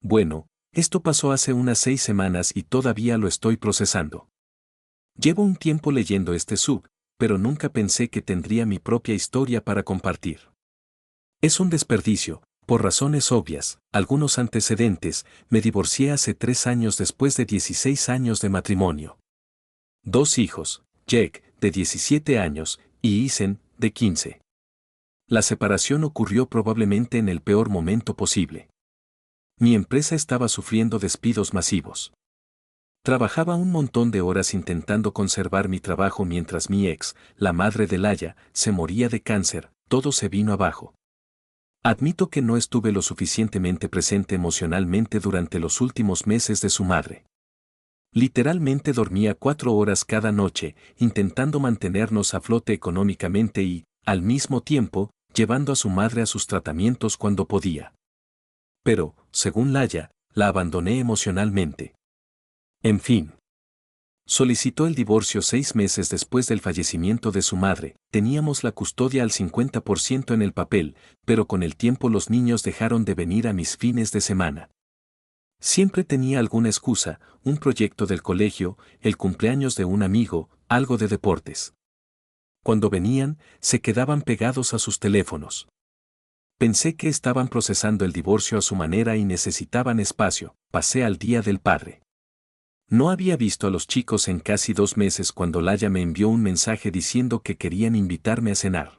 Bueno, esto pasó hace unas 6 semanas y todavía lo estoy procesando. Llevo un tiempo leyendo este sub, pero nunca pensé que tendría mi propia historia para compartir. Es un desperdicio, por razones obvias, algunos antecedentes. Me divorcié hace 3 años después de 16 años de matrimonio. 2 hijos, Jake, de 17 años, y Isen, de 15. La separación ocurrió probablemente en el peor momento posible. Mi empresa estaba sufriendo despidos masivos. Trabajaba un montón de horas intentando conservar mi trabajo mientras mi ex, la madre de Laia, se moría de cáncer. Todo se vino abajo. Admito que no estuve lo suficientemente presente emocionalmente durante los últimos meses de su madre. Literalmente dormía 4 horas cada noche, intentando mantenernos a flote económicamente y, al mismo tiempo, llevando a su madre a sus tratamientos cuando podía. Pero, según Laia, la abandoné emocionalmente. En fin. Solicitó el divorcio 6 meses después del fallecimiento de su madre. Teníamos la custodia al 50% en el papel, pero con el tiempo los niños dejaron de venir a mis fines de semana. Siempre tenía alguna excusa, un proyecto del colegio, el cumpleaños de un amigo, algo de deportes. Cuando venían, se quedaban pegados a sus teléfonos. Pensé que estaban procesando el divorcio a su manera y necesitaban espacio. Pasé al Día del Padre. No había visto a los chicos en casi 2 meses cuando Laia me envió un mensaje diciendo que querían invitarme a cenar.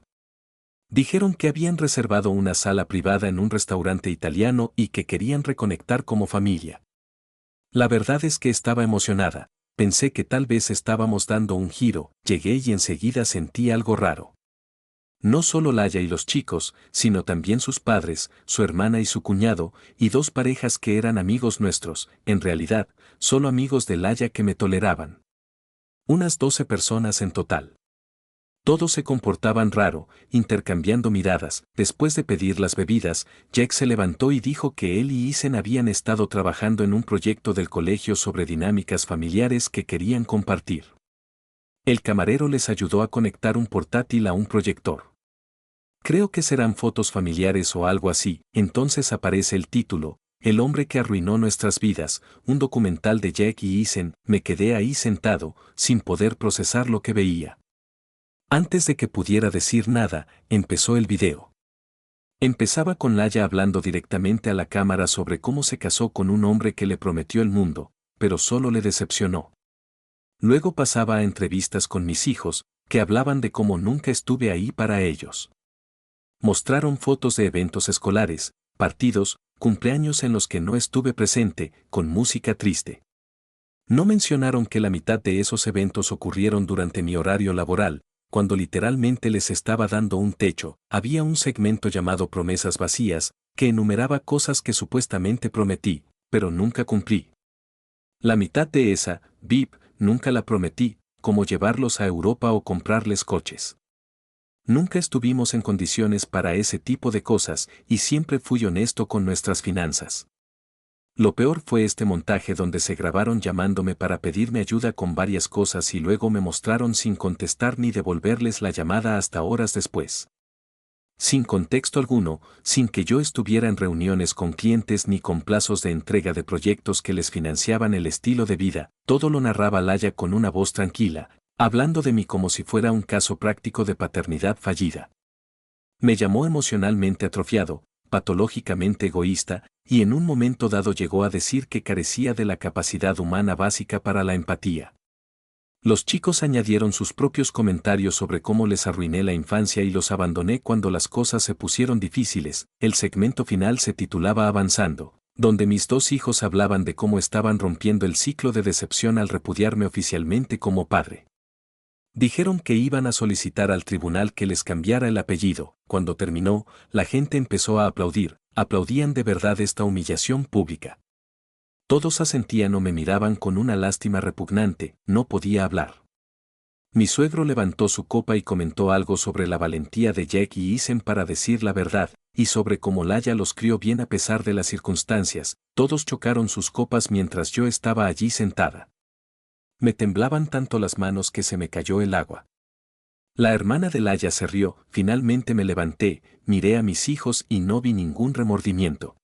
Dijeron que habían reservado una sala privada en un restaurante italiano y que querían reconectar como familia. La verdad es que estaba emocionada. Pensé que tal vez estábamos dando un giro. Llegué y enseguida sentí algo raro. No solo Laia y los chicos, sino también sus padres, su hermana y su cuñado, y 2 parejas que eran amigos nuestros, en realidad, solo amigos de Laia que me toleraban. Unas 12 personas en total. Todos se comportaban raro, intercambiando miradas. Después de pedir las bebidas, Jack se levantó y dijo que él y Isen habían estado trabajando en un proyecto del colegio sobre dinámicas familiares que querían compartir. El camarero les ayudó a conectar un portátil a un proyector. Creo que serán fotos familiares o algo así. Entonces aparece el título, El hombre que arruinó nuestras vidas, un documental de Jack y Isen. Me quedé ahí sentado, sin poder procesar lo que veía. Antes de que pudiera decir nada, empezó el video. Empezaba con Laia hablando directamente a la cámara sobre cómo se casó con un hombre que le prometió el mundo, pero solo le decepcionó. Luego pasaba a entrevistas con mis hijos, que hablaban de cómo nunca estuve ahí para ellos. Mostraron fotos de eventos escolares, partidos, cumpleaños en los que no estuve presente, con música triste. No mencionaron que la mitad de esos eventos ocurrieron durante mi horario laboral, cuando literalmente les estaba dando un techo. Había un segmento llamado Promesas Vacías, que enumeraba cosas que supuestamente prometí, pero nunca cumplí. La mitad de esa, VIP, nunca la prometí, como llevarlos a Europa o comprarles coches. Nunca estuvimos en condiciones para ese tipo de cosas y siempre fui honesto con nuestras finanzas. Lo peor fue este montaje donde se grabaron llamándome para pedirme ayuda con varias cosas y luego me mostraron sin contestar ni devolverles la llamada hasta horas después. Sin contexto alguno, sin que yo estuviera en reuniones con clientes ni con plazos de entrega de proyectos que les financiaban el estilo de vida, todo lo narraba Laia con una voz tranquila, hablando de mí como si fuera un caso práctico de paternidad fallida. Me llamó emocionalmente atrofiado, patológicamente egoísta, y en un momento dado llegó a decir que carecía de la capacidad humana básica para la empatía. Los chicos añadieron sus propios comentarios sobre cómo les arruiné la infancia y los abandoné cuando las cosas se pusieron difíciles. El segmento final se titulaba Avanzando, donde mis 2 hijos hablaban de cómo estaban rompiendo el ciclo de decepción al repudiarme oficialmente como padre. Dijeron que iban a solicitar al tribunal que les cambiara el apellido. Cuando terminó, la gente empezó a aplaudir, aplaudían de verdad esta humillación pública. Todos asentían o me miraban con una lástima repugnante. No podía hablar. Mi suegro levantó su copa y comentó algo sobre la valentía de Jack y Isen para decir la verdad, y sobre cómo Laia los crió bien a pesar de las circunstancias. Todos chocaron sus copas mientras yo estaba allí sentada. Me temblaban tanto las manos que se me cayó el agua. La hermana de Laia se rió. Finalmente me levanté, miré a mis hijos y no vi ningún remordimiento.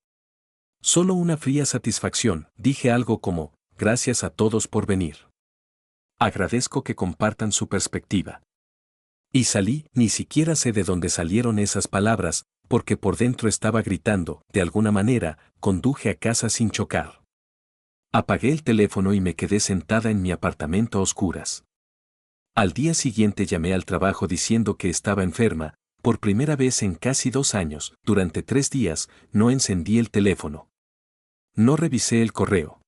Solo una fría satisfacción, dije algo como, gracias a todos por venir. Agradezco que compartan su perspectiva. Y salí, ni siquiera sé de dónde salieron esas palabras, porque por dentro estaba gritando, de alguna manera, conduje a casa sin chocar. Apagué el teléfono y me quedé sentada en mi apartamento a oscuras. Al día siguiente llamé al trabajo diciendo que estaba enferma, por primera vez en casi 2 años, durante 3 días, no encendí el teléfono. No revisé el correo.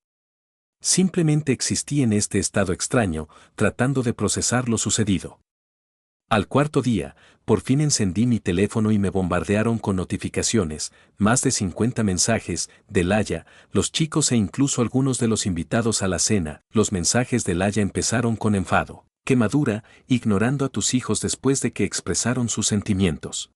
Simplemente existí en este estado extraño, tratando de procesar lo sucedido. Al cuarto día, por fin encendí mi teléfono y me bombardearon con notificaciones, más de 50 mensajes, de Laya, los chicos e incluso algunos de los invitados a la cena. Los mensajes de Laya empezaron con enfado, quemadura, ignorando a tus hijos después de que expresaron sus sentimientos.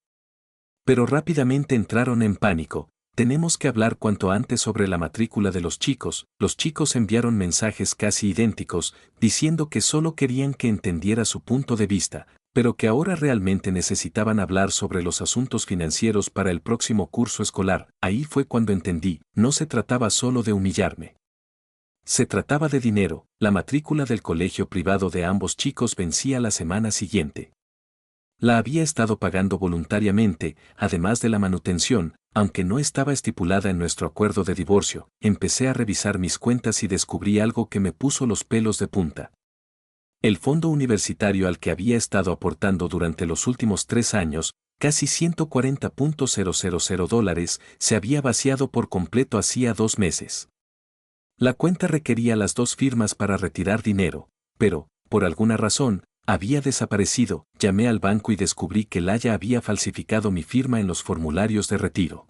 Pero rápidamente entraron en pánico. Tenemos que hablar cuanto antes sobre la matrícula de los chicos. Los chicos enviaron mensajes casi idénticos, diciendo que solo querían que entendiera su punto de vista, pero que ahora realmente necesitaban hablar sobre los asuntos financieros para el próximo curso escolar. Ahí fue cuando entendí, no se trataba solo de humillarme. Se trataba de dinero. La matrícula del colegio privado de ambos chicos vencía la semana siguiente. La había estado pagando voluntariamente, además de la manutención, aunque no estaba estipulada en nuestro acuerdo de divorcio. Empecé a revisar mis cuentas y descubrí algo que me puso los pelos de punta. El fondo universitario al que había estado aportando durante los últimos 3 años, casi $140,000, se había vaciado por completo hacía 2 meses. La cuenta requería las 2 firmas para retirar dinero, pero, por alguna razón, había desaparecido. Llamé al banco y descubrí que Laya había falsificado mi firma en los formularios de retiro.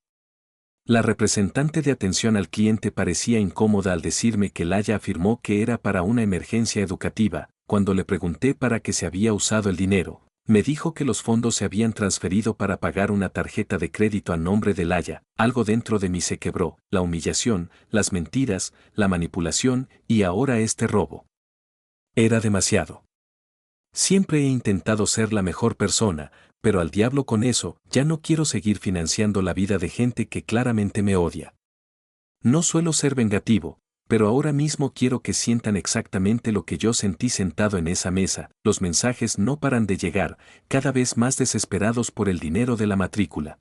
La representante de atención al cliente parecía incómoda al decirme que Laya afirmó que era para una emergencia educativa. Cuando le pregunté para qué se había usado el dinero, me dijo que los fondos se habían transferido para pagar una tarjeta de crédito a nombre de Laya. Algo dentro de mí se quebró, la humillación, las mentiras, la manipulación y ahora este robo. Era demasiado. Siempre he intentado ser la mejor persona, pero al diablo con eso. Ya no quiero seguir financiando la vida de gente que claramente me odia. No suelo ser vengativo, pero ahora mismo quiero que sientan exactamente lo que yo sentí sentado en esa mesa. Los mensajes no paran de llegar, cada vez más desesperados por el dinero de la matrícula.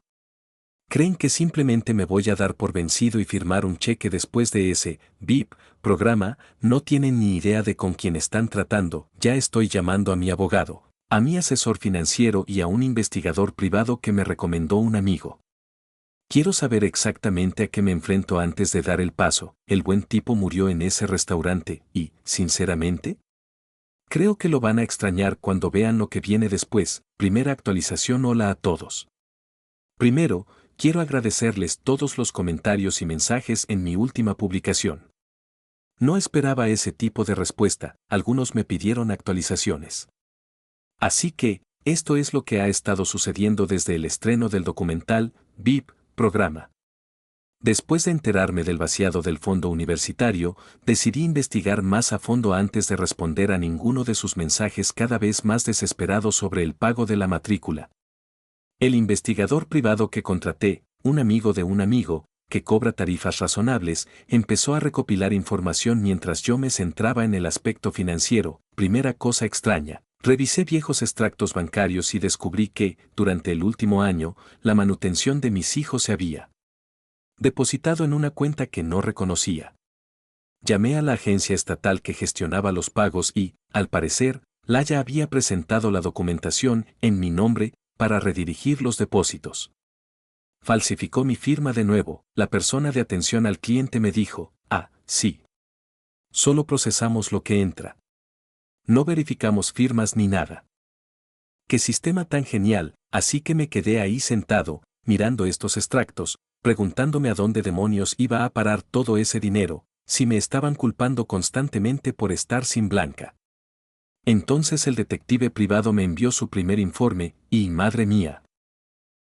Creen que simplemente me voy a dar por vencido y firmar un cheque después de ese VIP programa. No tienen ni idea de con quién están tratando. Ya estoy llamando a mi abogado, a mi asesor financiero y a un investigador privado que me recomendó un amigo. Quiero saber exactamente a qué me enfrento antes de dar el paso. El buen tipo murió en ese restaurante y, sinceramente, creo que lo van a extrañar cuando vean lo que viene después. Primera actualización. Hola a todos. Primero, quiero agradecerles todos los comentarios y mensajes en mi última publicación. No esperaba ese tipo de respuesta. Algunos me pidieron actualizaciones. Así que, esto es lo que ha estado sucediendo desde el estreno del documental VIP programa. Después de enterarme del vaciado del fondo universitario, decidí investigar más a fondo antes de responder a ninguno de sus mensajes cada vez más desesperados sobre el pago de la matrícula. El investigador privado que contraté, un amigo de un amigo, que cobra tarifas razonables, empezó a recopilar información mientras yo me centraba en el aspecto financiero. Primera cosa extraña. Revisé viejos extractos bancarios y descubrí que, durante el último año, la manutención de mis hijos se había depositado en una cuenta que no reconocía. Llamé a la agencia estatal que gestionaba los pagos y, al parecer, Laya había presentado la documentación en mi nombre para redirigir los depósitos. Falsificó mi firma de nuevo. La persona de atención al cliente me dijo, sí. Solo procesamos lo que entra. No verificamos firmas ni nada. ¡Qué sistema tan genial! Así que me quedé ahí sentado, mirando estos extractos, preguntándome a dónde demonios iba a parar todo ese dinero, si me estaban culpando constantemente por estar sin Blanca. Entonces el detective privado me envió su primer informe, y madre mía.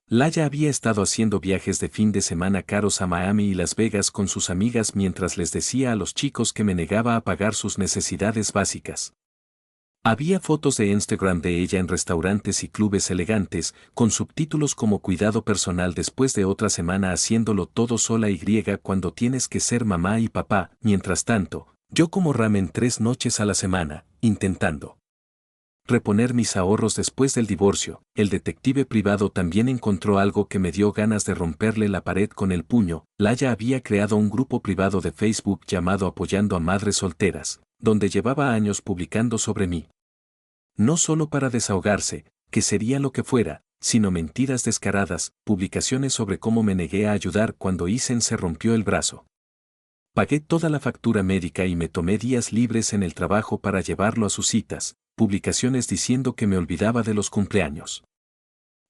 Laya había estado haciendo viajes de fin de semana caros a Miami y Las Vegas con sus amigas mientras les decía a los chicos que me negaba a pagar sus necesidades básicas. Había fotos de Instagram de ella en restaurantes y clubes elegantes, con subtítulos como cuidado personal después de otra semana haciéndolo todo sola y cuando tienes que ser mamá y papá. Mientras tanto, yo como ramen 3 noches a la semana, intentando reponer mis ahorros después del divorcio. El detective privado también encontró algo que me dio ganas de romperle la pared con el puño. Laya había creado un grupo privado de Facebook llamado Apoyando a Madres Solteras, donde llevaba años publicando sobre mí. No solo para desahogarse, que sería lo que fuera, sino mentiras descaradas, publicaciones sobre cómo me negué a ayudar cuando Isen se rompió el brazo. Pagué toda la factura médica y me tomé días libres en el trabajo para llevarlo a sus citas, publicaciones diciendo que me olvidaba de los cumpleaños.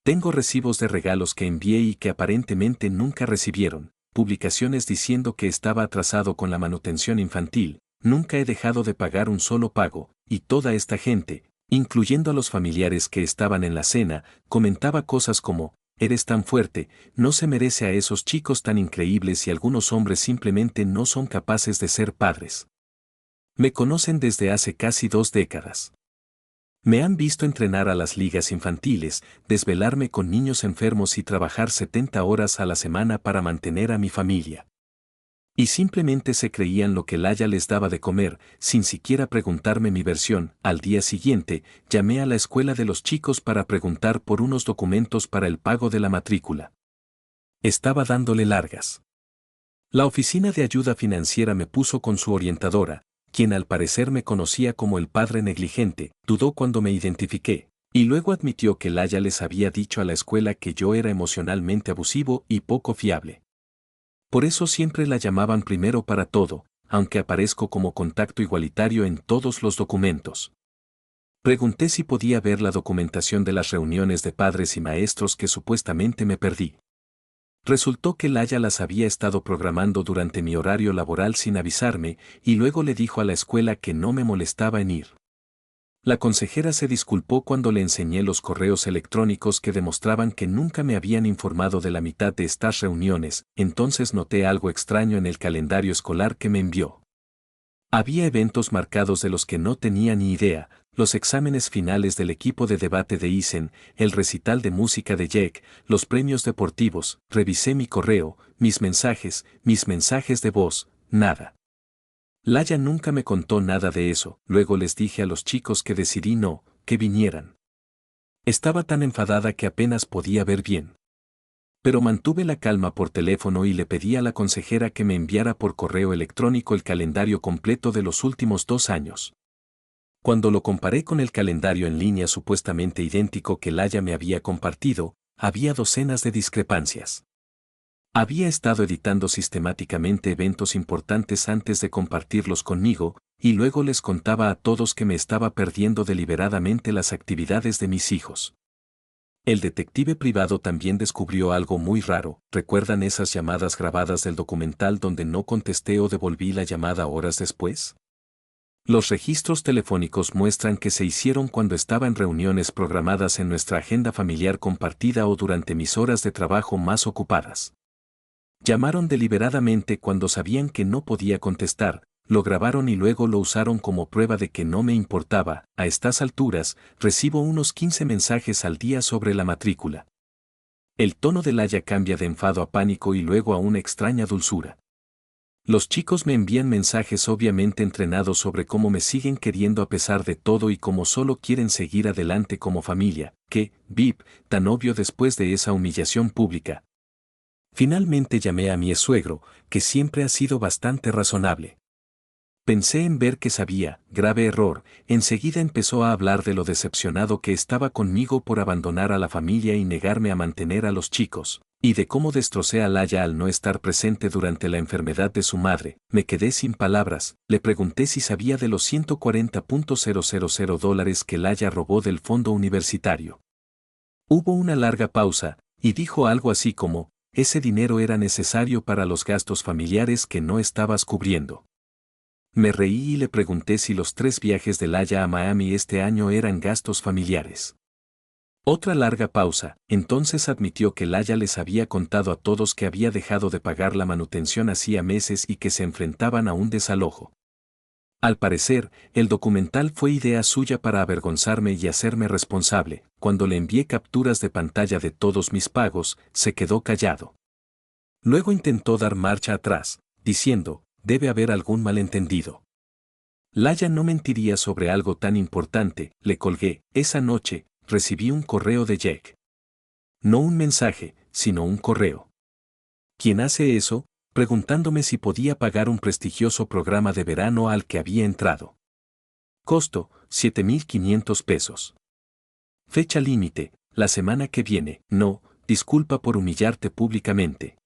Tengo recibos de regalos que envié y que aparentemente nunca recibieron, publicaciones diciendo que estaba atrasado con la manutención infantil, nunca he dejado de pagar un solo pago, y toda esta gente, incluyendo a los familiares que estaban en la cena, comentaba cosas como, eres tan fuerte, no se merece a esos chicos tan increíbles y algunos hombres simplemente no son capaces de ser padres. Me conocen desde hace casi 2 décadas. Me han visto entrenar a las ligas infantiles, desvelarme con niños enfermos y trabajar 70 horas a la semana para mantener a mi familia. Y simplemente se creían lo que Laya les daba de comer, sin siquiera preguntarme mi versión. Al día siguiente, llamé a la escuela de los chicos para preguntar por unos documentos para el pago de la matrícula. Estaba dándole largas. La oficina de ayuda financiera me puso con su orientadora, quien al parecer me conocía como el padre negligente, dudó cuando me identifiqué, y luego admitió que Laya les había dicho a la escuela que yo era emocionalmente abusivo y poco fiable. Por eso siempre la llamaban primero para todo, aunque aparezco como contacto igualitario en todos los documentos. Pregunté si podía ver la documentación de las reuniones de padres y maestros que supuestamente me perdí. Resultó que Laya las había estado programando durante mi horario laboral sin avisarme, y luego le dijo a la escuela que no me molestaba en ir. La consejera se disculpó cuando le enseñé los correos electrónicos que demostraban que nunca me habían informado de la mitad de estas reuniones, entonces noté algo extraño en el calendario escolar que me envió. Había eventos marcados de los que no tenía ni idea, los exámenes finales del equipo de debate de Isen, el recital de música de Jack, los premios deportivos. Revisé mi correo, mis mensajes de voz, nada. Laya nunca me contó nada de eso, luego les dije a los chicos que decidí que vinieran. Estaba tan enfadada que apenas podía ver bien. Pero mantuve la calma por teléfono y le pedí a la consejera que me enviara por correo electrónico el calendario completo de los últimos 2 años. Cuando lo comparé con el calendario en línea supuestamente idéntico que Laya me había compartido, había docenas de discrepancias. Había estado editando sistemáticamente eventos importantes antes de compartirlos conmigo, y luego les contaba a todos que me estaba perdiendo deliberadamente las actividades de mis hijos. El detective privado también descubrió algo muy raro. ¿Recuerdan esas llamadas grabadas del documental donde no contesté o devolví la llamada horas después? Los registros telefónicos muestran que se hicieron cuando estaba en reuniones programadas en nuestra agenda familiar compartida o durante mis horas de trabajo más ocupadas. Llamaron deliberadamente cuando sabían que no podía contestar, lo grabaron y luego lo usaron como prueba de que no me importaba. A estas alturas, recibo unos 15 mensajes al día sobre la matrícula. El tono de Laya cambia de enfado a pánico y luego a una extraña dulzura. Los chicos me envían mensajes obviamente entrenados sobre cómo me siguen queriendo a pesar de todo y cómo solo quieren seguir adelante como familia, vip, tan obvio después de esa humillación pública. Finalmente llamé a mi ex-suegro, que siempre ha sido bastante razonable. Pensé en ver que sabía, grave error, enseguida empezó a hablar de lo decepcionado que estaba conmigo por abandonar a la familia y negarme a mantener a los chicos, y de cómo destrocé a Laya al no estar presente durante la enfermedad de su madre. Me quedé sin palabras, le pregunté si sabía de los $140,000 que Laya robó del fondo universitario. Hubo una larga pausa, y dijo algo así como, ese dinero era necesario para los gastos familiares que no estabas cubriendo. Me reí y le pregunté si los 3 viajes de Laya a Miami este año eran gastos familiares. Otra larga pausa, entonces admitió que Laya les había contado a todos que había dejado de pagar la manutención hacía meses y que se enfrentaban a un desalojo. Al parecer, el documental fue idea suya para avergonzarme y hacerme responsable. Cuando le envié capturas de pantalla de todos mis pagos, se quedó callado. Luego intentó dar marcha atrás, diciendo, debe haber algún malentendido. Laya no mentiría sobre algo tan importante, le colgué. Esa noche, recibí un correo de Jack. No un mensaje, sino un correo. ¿Quién hace eso? Preguntándome si podía pagar un prestigioso programa de verano al que había entrado. Costo, 7,500 pesos. Fecha límite, la semana que viene. No, disculpa por humillarte públicamente.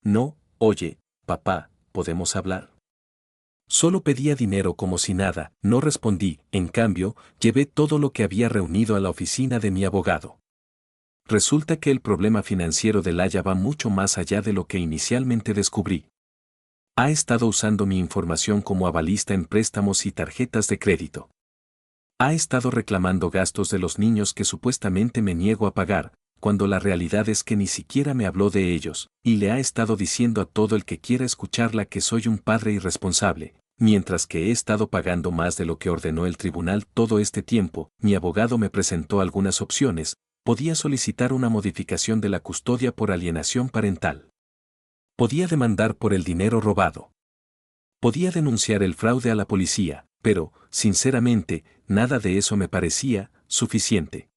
No, oye, papá, ¿podemos hablar? Solo pedía dinero como si nada, no respondí, en cambio, llevé todo lo que había reunido a la oficina de mi abogado. Resulta que el problema financiero de Laya va mucho más allá de lo que inicialmente descubrí. Ha estado usando mi información como avalista en préstamos y tarjetas de crédito. Ha estado reclamando gastos de los niños que supuestamente me niego a pagar, cuando la realidad es que ni siquiera me habló de ellos, y le ha estado diciendo a todo el que quiera escucharla que soy un padre irresponsable, mientras que he estado pagando más de lo que ordenó el tribunal todo este tiempo. Mi abogado me presentó algunas opciones. Podía solicitar una modificación de la custodia por alienación parental. Podía demandar por el dinero robado. Podía denunciar el fraude a la policía, pero, sinceramente, nada de eso me parecía suficiente.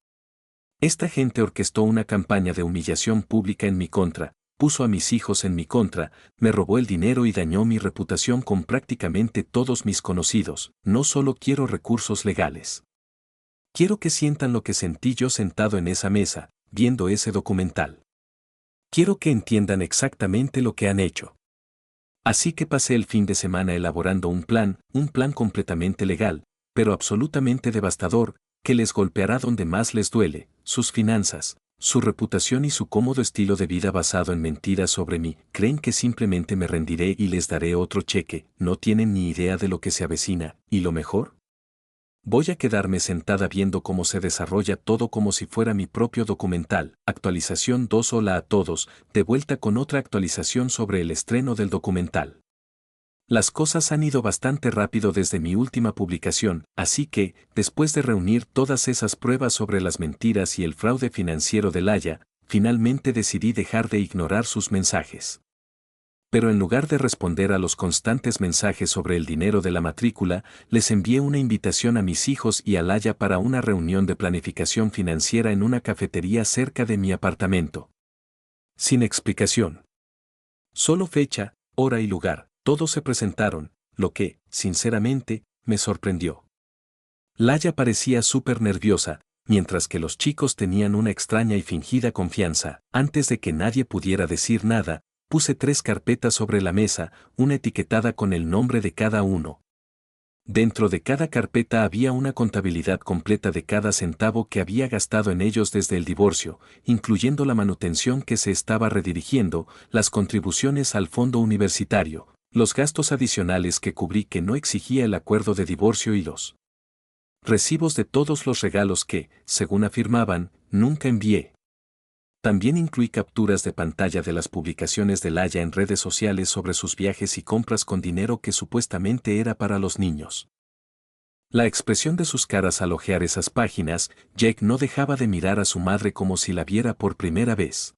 Esta gente orquestó una campaña de humillación pública en mi contra, puso a mis hijos en mi contra, me robó el dinero y dañó mi reputación con prácticamente todos mis conocidos. No solo quiero recursos legales. Quiero que sientan lo que sentí yo sentado en esa mesa, viendo ese documental. Quiero que entiendan exactamente lo que han hecho. Así que pasé el fin de semana elaborando un plan completamente legal, pero absolutamente devastador, que les golpeará donde más les duele, sus finanzas, su reputación y su cómodo estilo de vida basado en mentiras sobre mí. Creen que simplemente me rendiré y les daré otro cheque, no tienen ni idea de lo que se avecina, ¿y lo mejor? Voy a quedarme sentada viendo cómo se desarrolla todo como si fuera mi propio documental. Actualización 2. Hola a todos, de vuelta con otra actualización sobre el estreno del documental. Las cosas han ido bastante rápido desde mi última publicación, así que, después de reunir todas esas pruebas sobre las mentiras y el fraude financiero de Laya, finalmente decidí dejar de ignorar sus mensajes. Pero en lugar de responder a los constantes mensajes sobre el dinero de la matrícula, les envié una invitación a mis hijos y a Laya para una reunión de planificación financiera en una cafetería cerca de mi apartamento. Sin explicación. Solo fecha, hora y lugar, todos se presentaron, lo que, sinceramente, me sorprendió. Laya parecía súper nerviosa, mientras que los chicos tenían una extraña y fingida confianza. Antes de que nadie pudiera decir nada, puse 3 carpetas sobre la mesa, una etiquetada con el nombre de cada uno. Dentro de cada carpeta había una contabilidad completa de cada centavo que había gastado en ellos desde el divorcio, incluyendo la manutención que se estaba redirigiendo, las contribuciones al fondo universitario, los gastos adicionales que cubrí que no exigía el acuerdo de divorcio y los recibos de todos los regalos que, según afirmaban, nunca envié. También incluí capturas de pantalla de las publicaciones de Laya en redes sociales sobre sus viajes y compras con dinero que supuestamente era para los niños. La expresión de sus caras al hojear esas páginas, Jack no dejaba de mirar a su madre como si la viera por primera vez.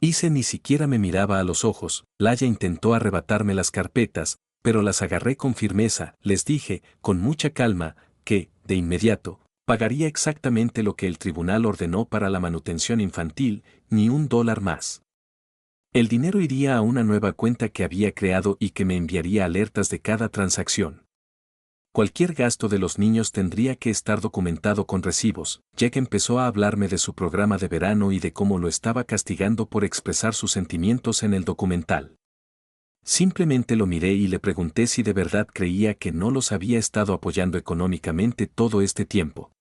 Ise ni siquiera me miraba a los ojos. Laya intentó arrebatarme las carpetas, pero las agarré con firmeza. Les dije, con mucha calma, que, de inmediato, pagaría exactamente lo que el tribunal ordenó para la manutención infantil, ni $1 más. El dinero iría a una nueva cuenta que había creado y que me enviaría alertas de cada transacción. Cualquier gasto de los niños tendría que estar documentado con recibos. Jack empezó a hablarme de su programa de verano y de cómo lo estaba castigando por expresar sus sentimientos en el documental. Simplemente lo miré y le pregunté si de verdad creía que no los había estado apoyando económicamente todo este tiempo.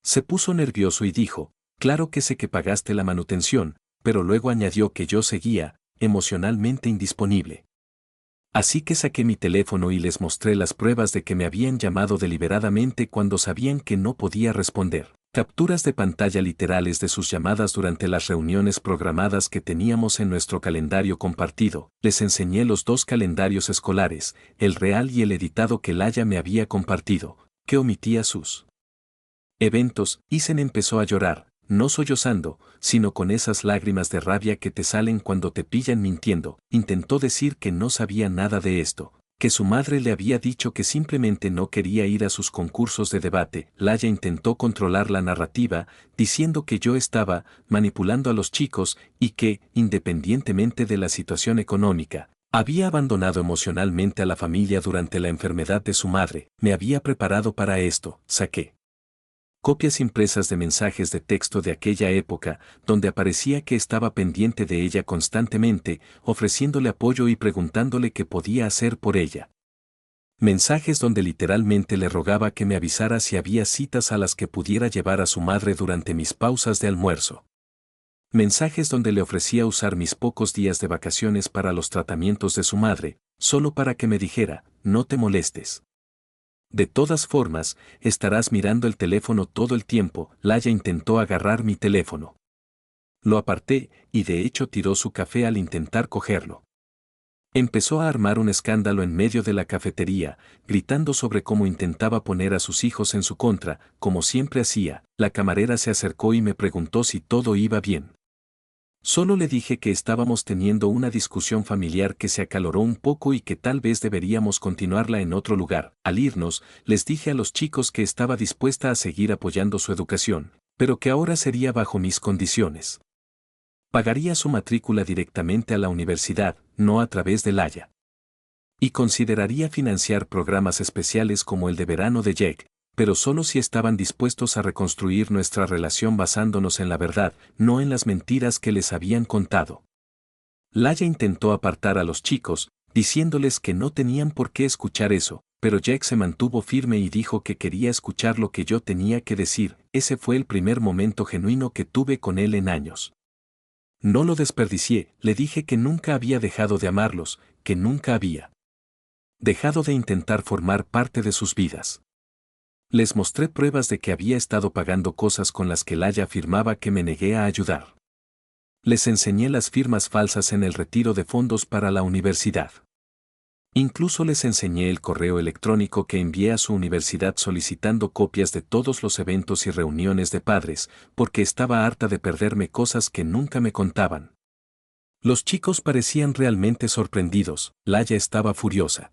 Se puso nervioso y dijo, claro que sé que pagaste la manutención, pero luego añadió que yo seguía, emocionalmente indisponible. Así que saqué mi teléfono y les mostré las pruebas de que me habían llamado deliberadamente cuando sabían que no podía responder. Capturas de pantalla literales de sus llamadas durante las reuniones programadas que teníamos en nuestro calendario compartido. Les enseñé los dos calendarios escolares, el real y el editado que Laya me había compartido, que omitía sus eventos. Isen empezó a llorar, no sollozando, sino con esas lágrimas de rabia que te salen cuando te pillan mintiendo. Intentó decir que no sabía nada de esto, que su madre le había dicho que simplemente no quería ir a sus concursos de debate. Laya intentó controlar la narrativa, diciendo que yo estaba manipulando a los chicos y que, independientemente de la situación económica, había abandonado emocionalmente a la familia durante la enfermedad de su madre. Me había preparado para esto. Saqué copias impresas de mensajes de texto de aquella época, donde aparecía que estaba pendiente de ella constantemente, ofreciéndole apoyo y preguntándole qué podía hacer por ella. Mensajes donde literalmente le rogaba que me avisara si había citas a las que pudiera llevar a su madre durante mis pausas de almuerzo. Mensajes donde le ofrecía usar mis pocos días de vacaciones para los tratamientos de su madre, solo para que me dijera, no te molestes. De todas formas, estarás mirando el teléfono todo el tiempo. Laya intentó agarrar mi teléfono. Lo aparté, y de hecho tiró su café al intentar cogerlo. Empezó a armar un escándalo en medio de la cafetería, gritando sobre cómo intentaba poner a sus hijos en su contra, como siempre hacía. La camarera se acercó y me preguntó si todo iba bien. Solo le dije que estábamos teniendo una discusión familiar que se acaloró un poco y que tal vez deberíamos continuarla en otro lugar. Al irnos, les dije a los chicos que estaba dispuesta a seguir apoyando su educación, pero que ahora sería bajo mis condiciones. Pagaría su matrícula directamente a la universidad, no a través de Laya. Y consideraría financiar programas especiales como el de verano de Jack, pero solo si estaban dispuestos a reconstruir nuestra relación basándonos en la verdad, no en las mentiras que les habían contado. Laya intentó apartar a los chicos, diciéndoles que no tenían por qué escuchar eso, pero Jack se mantuvo firme y dijo que quería escuchar lo que yo tenía que decir. Ese fue el primer momento genuino que tuve con él en años. No lo desperdicié, le dije que nunca había dejado de amarlos, que nunca había dejado de intentar formar parte de sus vidas. Les mostré pruebas de que había estado pagando cosas con las que Laya afirmaba que me negué a ayudar. Les enseñé las firmas falsas en el retiro de fondos para la universidad. Incluso les enseñé el correo electrónico que envié a su universidad solicitando copias de todos los eventos y reuniones de padres, porque estaba harta de perderme cosas que nunca me contaban. Los chicos parecían realmente sorprendidos. Laya estaba furiosa.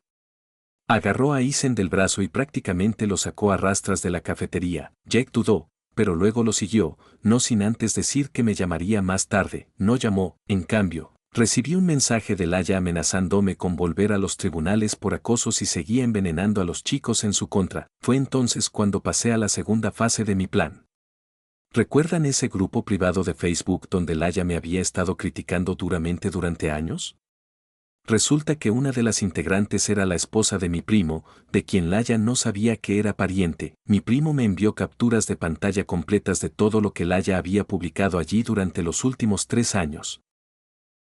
Agarró a Isen del brazo y prácticamente lo sacó a rastras de la cafetería. Jack dudó, pero luego lo siguió, no sin antes decir que me llamaría más tarde. No llamó. En cambio, recibí un mensaje de Laya amenazándome con volver a los tribunales por acoso si seguía envenenando a los chicos en su contra. Fue entonces cuando pasé a la segunda fase de mi plan. ¿Recuerdan ese grupo privado de Facebook donde Laya me había estado criticando duramente durante años? Resulta que una de las integrantes era la esposa de mi primo, de quien Laya no sabía que era pariente. Mi primo me envió capturas de pantalla completas de todo lo que Laya había publicado allí durante los últimos 3 años.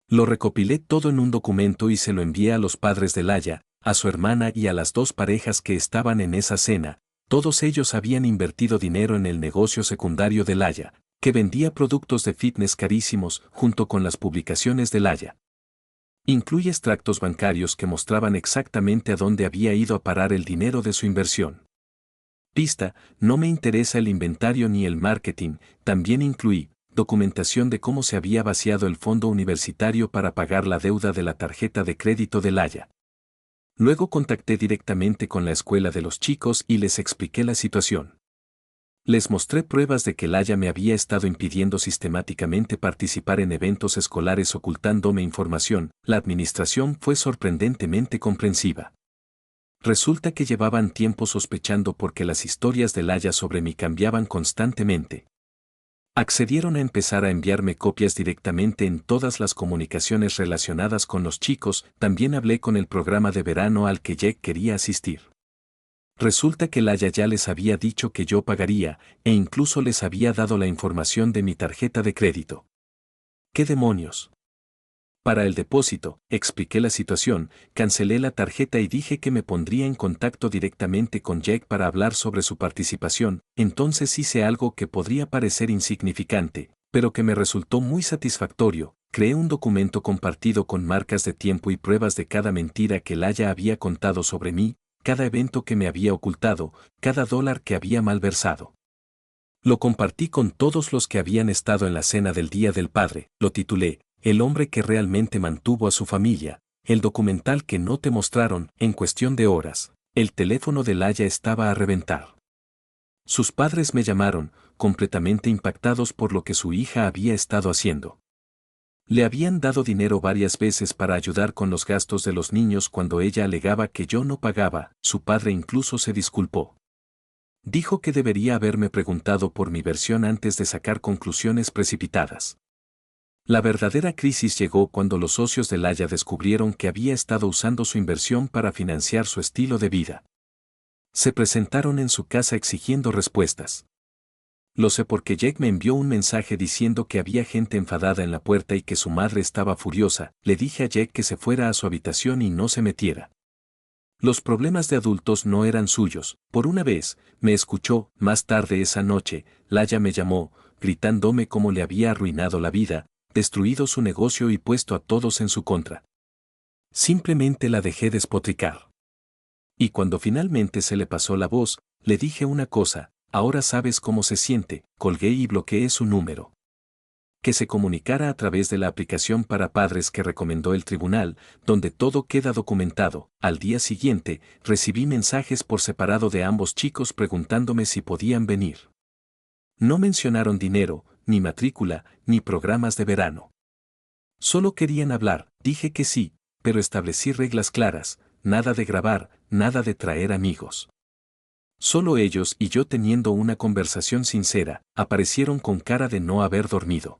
Lo recopilé todo en un documento y se lo envié a los padres de Laya, a su hermana y a las 2 parejas que estaban en esa cena. Todos ellos habían invertido dinero en el negocio secundario de Laya, que vendía productos de fitness carísimos junto con las publicaciones de Laya. Incluye extractos bancarios que mostraban exactamente a dónde había ido a parar el dinero de su inversión. Pista, no me interesa el inventario ni el marketing. También incluí documentación de cómo se había vaciado el fondo universitario para pagar la deuda de la tarjeta de crédito de Laya. Luego contacté directamente con la escuela de los chicos y les expliqué la situación. Les mostré pruebas de que Laya me había estado impidiendo sistemáticamente participar en eventos escolares ocultándome información. La administración fue sorprendentemente comprensiva. Resulta que llevaban tiempo sospechando porque las historias de Laya sobre mí cambiaban constantemente. Accedieron a empezar a enviarme copias directamente en todas las comunicaciones relacionadas con los chicos. También hablé con el programa de verano al que Jack quería asistir. Resulta que Laya ya les había dicho que yo pagaría, e incluso les había dado la información de mi tarjeta de crédito. ¿Qué demonios? Para el depósito, expliqué la situación, cancelé la tarjeta y dije que me pondría en contacto directamente con Jack para hablar sobre su participación. Entonces hice algo que podría parecer insignificante, pero que me resultó muy satisfactorio. Creé un documento compartido con marcas de tiempo y pruebas de cada mentira que Laya había contado sobre mí, cada evento que me había ocultado, cada dólar que había malversado. Lo compartí con todos los que habían estado en la cena del Día del Padre. Lo titulé El hombre que realmente mantuvo a su familia, el documental que no te mostraron. En cuestión de horas, el teléfono de Laya estaba a reventar. Sus padres me llamaron, completamente impactados por lo que su hija había estado haciendo. Le habían dado dinero varias veces para ayudar con los gastos de los niños cuando ella alegaba que yo no pagaba. Su padre incluso se disculpó. Dijo que debería haberme preguntado por mi versión antes de sacar conclusiones precipitadas. La verdadera crisis llegó cuando los socios de Laya descubrieron que había estado usando su inversión para financiar su estilo de vida. Se presentaron en su casa exigiendo respuestas. Lo sé porque Jack me envió un mensaje diciendo que había gente enfadada en la puerta y que su madre estaba furiosa. Le dije a Jack que se fuera a su habitación y no se metiera. Los problemas de adultos no eran suyos. Por una vez, me escuchó. Más tarde esa noche, Laya me llamó, gritándome cómo le había arruinado la vida, destruido su negocio y puesto a todos en su contra. Simplemente la dejé despotricar. Y cuando finalmente se le pasó la voz, le dije una cosa: ahora sabes cómo se siente. Colgué y bloqueé su número. Que se comunicara a través de la aplicación para padres que recomendó el tribunal, donde todo queda documentado. Al día siguiente, recibí mensajes por separado de ambos chicos preguntándome si podían venir. No mencionaron dinero, ni matrícula, ni programas de verano. Solo querían hablar. Dije que sí, pero establecí reglas claras: nada de grabar, nada de traer amigos. Solo ellos y yo teniendo una conversación sincera. Aparecieron con cara de no haber dormido.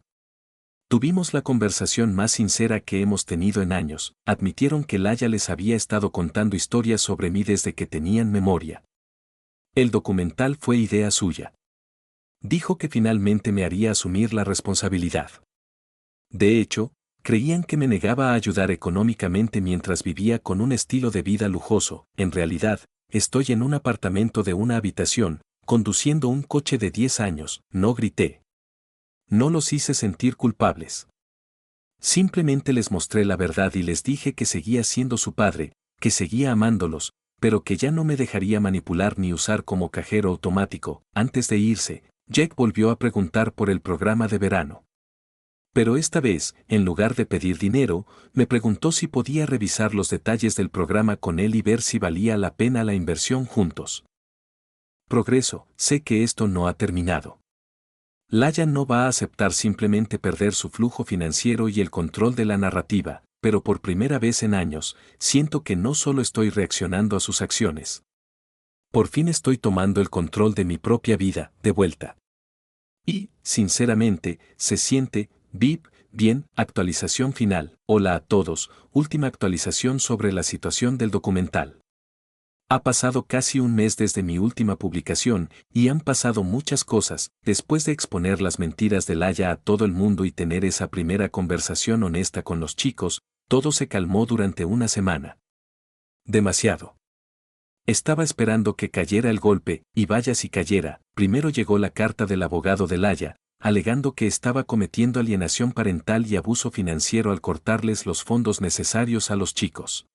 Tuvimos la conversación más sincera que hemos tenido en años. Admitieron que Laya les había estado contando historias sobre mí desde que tenían memoria. El documental fue idea suya. Dijo que finalmente me haría asumir la responsabilidad. De hecho, creían que me negaba a ayudar económicamente mientras vivía con un estilo de vida lujoso. En realidad, estoy en un apartamento de una habitación, conduciendo un coche de 10 años. No grité. No los hice sentir culpables. Simplemente les mostré la verdad y les dije que seguía siendo su padre, que seguía amándolos, pero que ya no me dejaría manipular ni usar como cajero automático. Antes de irse, Jack volvió a preguntar por el programa de verano. Pero esta vez, en lugar de pedir dinero, me preguntó si podía revisar los detalles del programa con él y ver si valía la pena la inversión juntos. Progreso, sé que esto no ha terminado. Laya no va a aceptar simplemente perder su flujo financiero y el control de la narrativa, pero por primera vez en años, siento que no solo estoy reaccionando a sus acciones. Por fin estoy tomando el control de mi propia vida, de vuelta. Y, sinceramente, se siente, bien. Actualización final. Hola a todos, última actualización sobre la situación del documental. Ha pasado casi un mes desde mi última publicación, y han pasado muchas cosas. Después de exponer las mentiras de Laya a todo el mundo y tener esa primera conversación honesta con los chicos, todo se calmó durante una semana. Demasiado. Estaba esperando que cayera el golpe, y vaya si cayera. Primero llegó la carta del abogado de Laya, alegando que estaba cometiendo alienación parental y abuso financiero al cortarles los fondos necesarios a los chicos.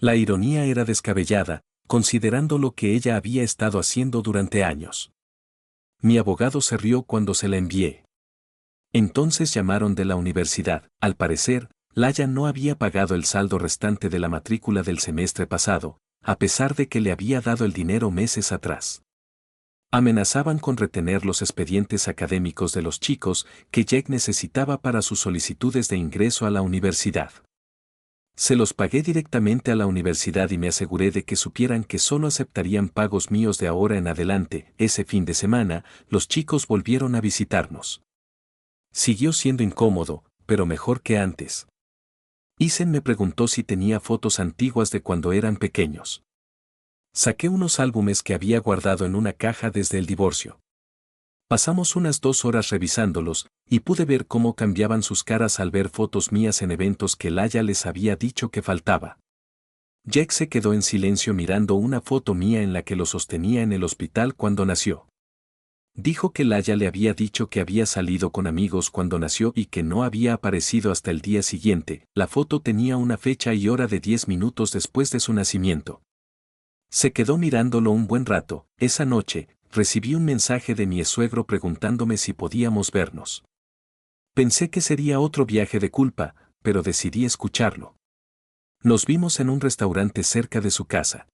La ironía era descabellada, considerando lo que ella había estado haciendo durante años. Mi abogado se rió cuando se la envié. Entonces llamaron de la universidad. Al parecer, Laya no había pagado el saldo restante de la matrícula del semestre pasado, a pesar de que le había dado el dinero meses atrás. Amenazaban con retener los expedientes académicos de los chicos que Jack necesitaba para sus solicitudes de ingreso a la universidad. Se los pagué directamente a la universidad y me aseguré de que supieran que solo aceptarían pagos míos de ahora en adelante. Ese fin de semana, los chicos volvieron a visitarnos. Siguió siendo incómodo, pero mejor que antes. Isen me preguntó si tenía fotos antiguas de cuando eran pequeños. Saqué unos álbumes que había guardado en una caja desde el divorcio. Pasamos unas 2 horas revisándolos, y pude ver cómo cambiaban sus caras al ver fotos mías en eventos que Laya les había dicho que faltaba. Jack se quedó en silencio mirando una foto mía en la que lo sostenía en el hospital cuando nació. Dijo que Laya le había dicho que había salido con amigos cuando nació y que no había aparecido hasta el día siguiente. La foto tenía una fecha y hora de 10 minutos después de su nacimiento. Se quedó mirándolo un buen rato. Esa noche, recibí un mensaje de mi suegro preguntándome si podíamos vernos. Pensé que sería otro viaje de culpa, pero decidí escucharlo. Nos vimos en un restaurante cerca de su casa.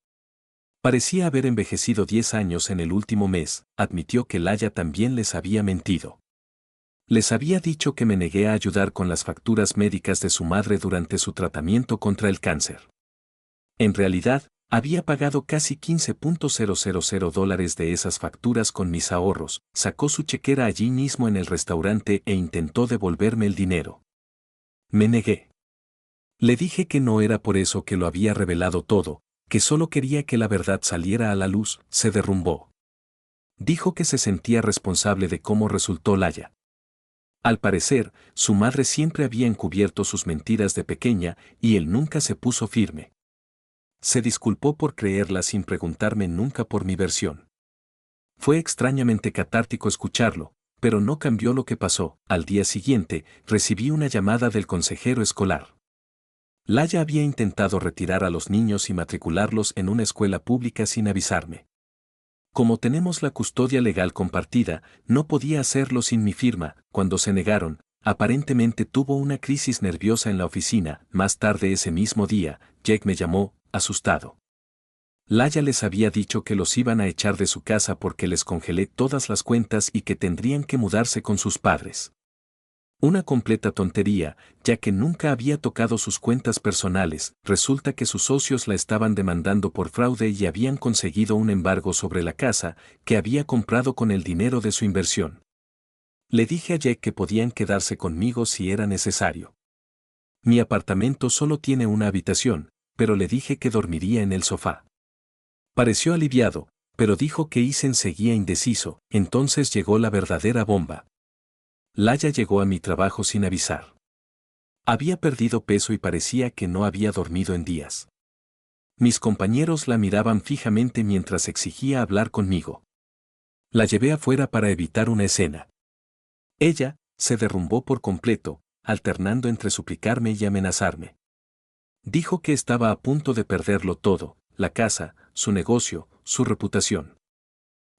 Parecía haber envejecido 10 años en el último mes. Admitió que Laya también les había mentido. Les había dicho que me negué a ayudar con las facturas médicas de su madre durante su tratamiento contra el cáncer. En realidad, había pagado casi $15,000 de esas facturas con mis ahorros. Sacó su chequera allí mismo en el restaurante e intentó devolverme el dinero. Me negué. Le dije que no era por eso que lo había revelado todo, que solo quería que la verdad saliera a la luz. Se derrumbó. Dijo que se sentía responsable de cómo resultó Laya. Al parecer, su madre siempre había encubierto sus mentiras de pequeña y él nunca se puso firme. Se disculpó por creerla sin preguntarme nunca por mi versión. Fue extrañamente catártico escucharlo, pero no cambió lo que pasó. Al día siguiente, recibí una llamada del consejero escolar. Laya había intentado retirar a los niños y matricularlos en una escuela pública sin avisarme. Como tenemos la custodia legal compartida, no podía hacerlo sin mi firma. Cuando se negaron, aparentemente tuvo una crisis nerviosa en la oficina. Más tarde ese mismo día, Jake me llamó, asustado. Laya les había dicho que los iban a echar de su casa porque les congelé todas las cuentas y que tendrían que mudarse con sus padres. Una completa tontería, ya que nunca había tocado sus cuentas personales. Resulta que sus socios la estaban demandando por fraude y habían conseguido un embargo sobre la casa que había comprado con el dinero de su inversión. Le dije a Jack que podían quedarse conmigo si era necesario. Mi apartamento solo tiene una habitación, pero le dije que dormiría en el sofá. Pareció aliviado, pero dijo que Isen seguía indeciso. Entonces llegó la verdadera bomba. Laya llegó a mi trabajo sin avisar. Había perdido peso y parecía que no había dormido en días. Mis compañeros la miraban fijamente mientras exigía hablar conmigo. La llevé afuera para evitar una escena. Ella se derrumbó por completo, alternando entre suplicarme y amenazarme. Dijo que estaba a punto de perderlo todo, la casa, su negocio, su reputación.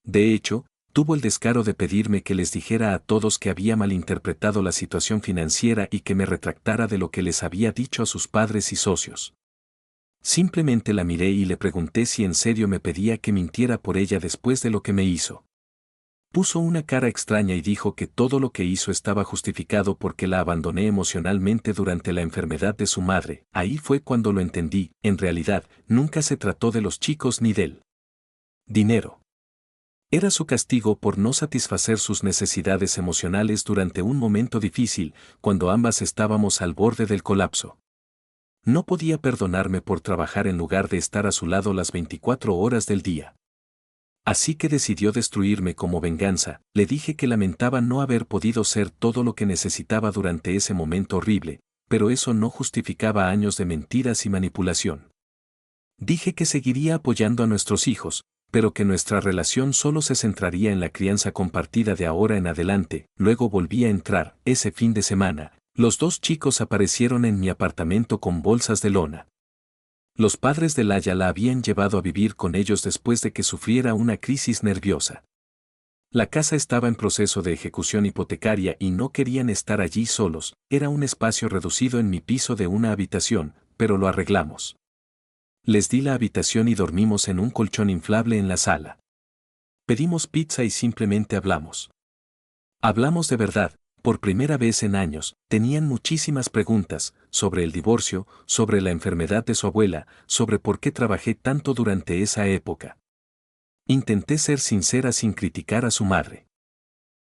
De hecho, tuvo el descaro de pedirme que les dijera a todos que había malinterpretado la situación financiera y que me retractara de lo que les había dicho a sus padres y socios. Simplemente la miré y le pregunté si en serio me pedía que mintiera por ella después de lo que me hizo. Puso una cara extraña y dijo que todo lo que hizo estaba justificado porque la abandoné emocionalmente durante la enfermedad de su madre. Ahí fue cuando lo entendí. En realidad, nunca se trató de los chicos ni del dinero. Era su castigo por no satisfacer sus necesidades emocionales durante un momento difícil, cuando ambas estábamos al borde del colapso. No podía perdonarme por trabajar en lugar de estar a su lado las 24 horas del día. Así que decidió destruirme como venganza. Le dije que lamentaba no haber podido ser todo lo que necesitaba durante ese momento horrible, pero eso no justificaba años de mentiras y manipulación. Dije que seguiría apoyando a nuestros hijos, pero que nuestra relación solo se centraría en la crianza compartida de ahora en adelante. Luego volví a entrar. Ese fin de semana, los dos chicos aparecieron en mi apartamento con bolsas de lona. Los padres de Laya la habían llevado a vivir con ellos después de que sufriera una crisis nerviosa. La casa estaba en proceso de ejecución hipotecaria y no querían estar allí solos. Era un espacio reducido en mi piso de una habitación, pero lo arreglamos. Les di la habitación y dormimos en un colchón inflable en la sala. Pedimos pizza y simplemente hablamos. Hablamos de verdad, por primera vez en años. Tenían muchísimas preguntas, sobre el divorcio, sobre la enfermedad de su abuela, sobre por qué trabajé tanto durante esa época. Intenté ser sincera sin criticar a su madre.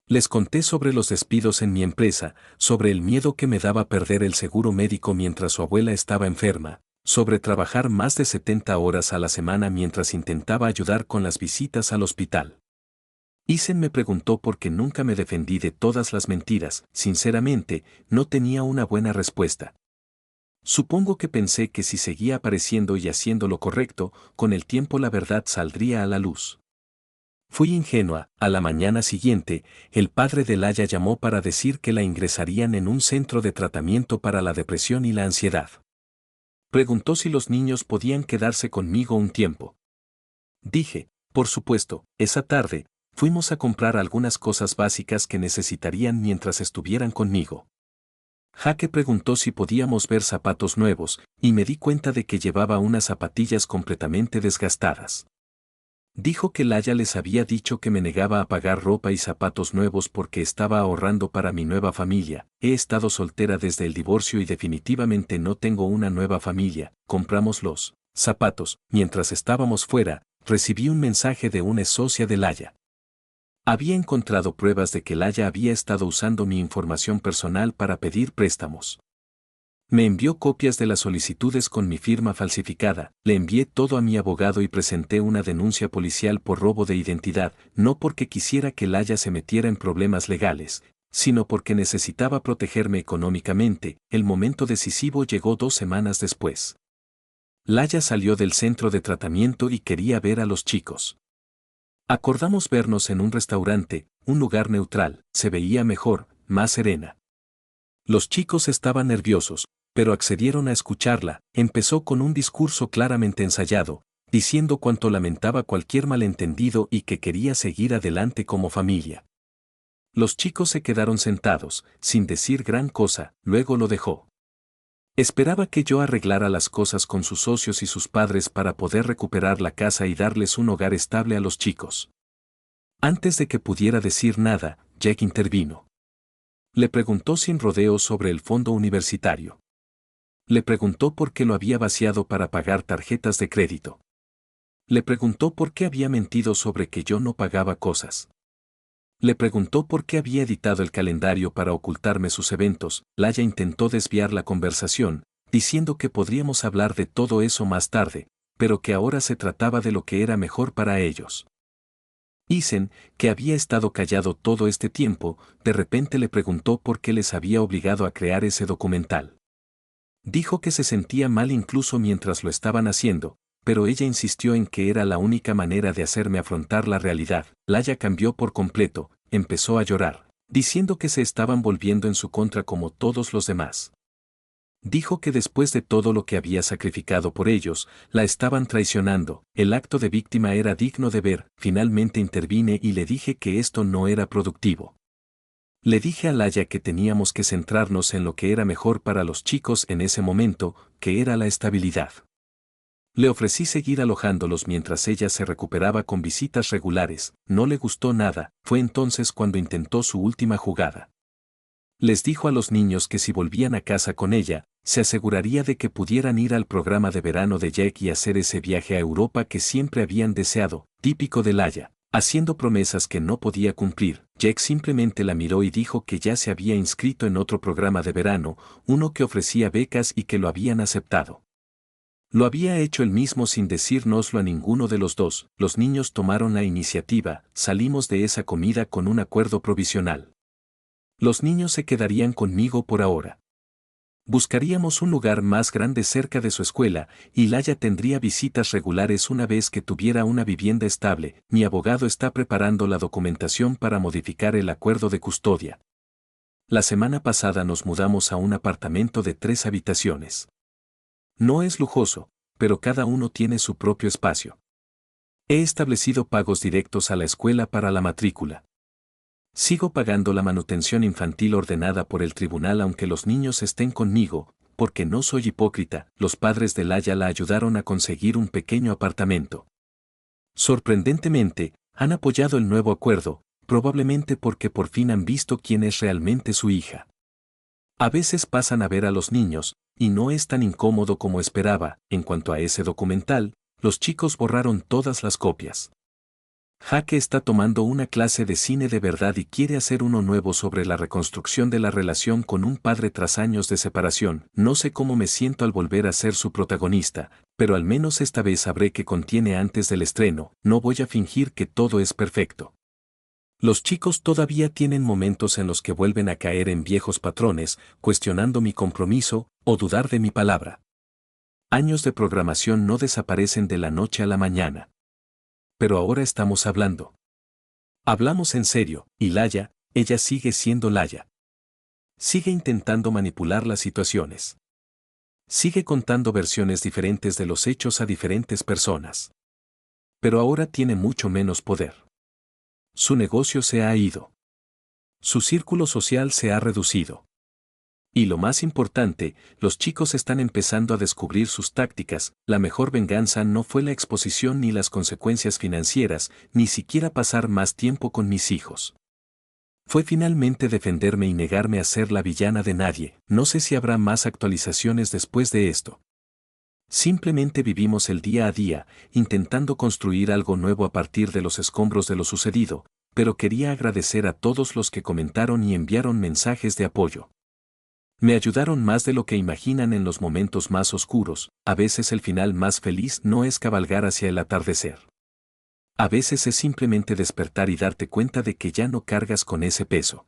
Les conté sobre los despidos en mi empresa, sobre el miedo que me daba perder el seguro médico mientras su abuela estaba enferma, sobre trabajar más de 70 horas a la semana mientras intentaba ayudar con las visitas al hospital. Isen me preguntó por qué nunca me defendí de todas las mentiras. Sinceramente, no tenía una buena respuesta. Supongo que pensé que si seguía apareciendo y haciendo lo correcto, con el tiempo la verdad saldría a la luz. Fui ingenua. A la mañana siguiente, el padre de Laya llamó para decir que la ingresarían en un centro de tratamiento para la depresión y la ansiedad. Preguntó si los niños podían quedarse conmigo un tiempo. Dije, por supuesto. Esa tarde, fuimos a comprar algunas cosas básicas que necesitarían mientras estuvieran conmigo. Jaque preguntó si podíamos ver zapatos nuevos, y me di cuenta de que llevaba unas zapatillas completamente desgastadas. Dijo que Laya les había dicho que me negaba a pagar ropa y zapatos nuevos porque estaba ahorrando para mi nueva familia. He estado soltera desde el divorcio y definitivamente no tengo una nueva familia. Compramos los zapatos. Mientras estábamos fuera, recibí un mensaje de una socia de Laya. Había encontrado pruebas de que Laya había estado usando mi información personal para pedir préstamos. Me envió copias de las solicitudes con mi firma falsificada, le envié todo a mi abogado y presenté una denuncia policial por robo de identidad, no porque quisiera que Laya se metiera en problemas legales, sino porque necesitaba protegerme económicamente. El momento decisivo llegó 2 semanas después. Laya salió del centro de tratamiento y quería ver a los chicos. Acordamos vernos en un restaurante, un lugar neutral, se veía mejor, más serena. Los chicos estaban nerviosos, pero accedieron a escucharla. Empezó con un discurso claramente ensayado, diciendo cuánto lamentaba cualquier malentendido y que quería seguir adelante como familia. Los chicos se quedaron sentados, sin decir gran cosa, luego lo dejó. Esperaba que yo arreglara las cosas con sus socios y sus padres para poder recuperar la casa y darles un hogar estable a los chicos. Antes de que pudiera decir nada, Jack intervino. Le preguntó sin rodeos sobre el fondo universitario. Le preguntó por qué lo había vaciado para pagar tarjetas de crédito. Le preguntó por qué había mentido sobre que yo no pagaba cosas. Le preguntó por qué había editado el calendario para ocultarme sus eventos. Laya intentó desviar la conversación, diciendo que podríamos hablar de todo eso más tarde, pero que ahora se trataba de lo que era mejor para ellos. Isen, que había estado callado todo este tiempo, de repente le preguntó por qué les había obligado a crear ese documental. Dijo que se sentía mal incluso mientras lo estaban haciendo, pero ella insistió en que era la única manera de hacerme afrontar la realidad. Laya cambió por completo, empezó a llorar, diciendo que se estaban volviendo en su contra como todos los demás. Dijo que después de todo lo que había sacrificado por ellos, la estaban traicionando. El acto de víctima era digno de ver. Finalmente intervine y le dije que esto no era productivo. Le dije a Laya que teníamos que centrarnos en lo que era mejor para los chicos en ese momento, que era la estabilidad. Le ofrecí seguir alojándolos mientras ella se recuperaba con visitas regulares. No le gustó nada. Fue entonces cuando intentó su última jugada. Les dijo a los niños que si volvían a casa con ella, se aseguraría de que pudieran ir al programa de verano de Jack y hacer ese viaje a Europa que siempre habían deseado, típico de Laya. Haciendo promesas que no podía cumplir, Jack simplemente la miró y dijo que ya se había inscrito en otro programa de verano, uno que ofrecía becas y que lo habían aceptado. Lo había hecho él mismo sin decírnoslo a ninguno de los dos. Los niños tomaron la iniciativa, salimos de esa comida con un acuerdo provisional. Los niños se quedarían conmigo por ahora. Buscaríamos un lugar más grande cerca de su escuela, y Laya tendría visitas regulares una vez que tuviera una vivienda estable. Mi abogado está preparando la documentación para modificar el acuerdo de custodia. La semana pasada nos mudamos a un apartamento de 3 habitaciones. No es lujoso, pero cada uno tiene su propio espacio. He establecido pagos directos a la escuela para la matrícula. Sigo pagando la manutención infantil ordenada por el tribunal aunque los niños estén conmigo, porque no soy hipócrita. Los padres de Laya la ayudaron a conseguir un pequeño apartamento. Sorprendentemente, han apoyado el nuevo acuerdo, probablemente porque por fin han visto quién es realmente su hija. A veces pasan a ver a los niños, y no es tan incómodo como esperaba. En cuanto a ese documental, los chicos borraron todas las copias. Jaque está tomando una clase de cine de verdad y quiere hacer uno nuevo sobre la reconstrucción de la relación con un padre tras años de separación. No sé cómo me siento al volver a ser su protagonista, pero al menos esta vez sabré qué contiene antes del estreno. No voy a fingir que todo es perfecto. Los chicos todavía tienen momentos en los que vuelven a caer en viejos patrones, cuestionando mi compromiso o dudar de mi palabra. Años de programación no desaparecen de la noche a la mañana. Pero ahora estamos hablando. Hablamos en serio, y Laya, ella sigue siendo Laya. Sigue intentando manipular las situaciones. Sigue contando versiones diferentes de los hechos a diferentes personas. Pero ahora tiene mucho menos poder. Su negocio se ha ido. Su círculo social se ha reducido. Y lo más importante, los chicos están empezando a descubrir sus tácticas. La mejor venganza no fue la exposición ni las consecuencias financieras, ni siquiera pasar más tiempo con mis hijos. Fue finalmente defenderme y negarme a ser la villana de nadie. No sé si habrá más actualizaciones después de esto. Simplemente vivimos el día a día, intentando construir algo nuevo a partir de los escombros de lo sucedido, pero quería agradecer a todos los que comentaron y enviaron mensajes de apoyo. Me ayudaron más de lo que imaginan en los momentos más oscuros. A veces el final más feliz no es cabalgar hacia el atardecer. A veces es simplemente despertar y darte cuenta de que ya no cargas con ese peso.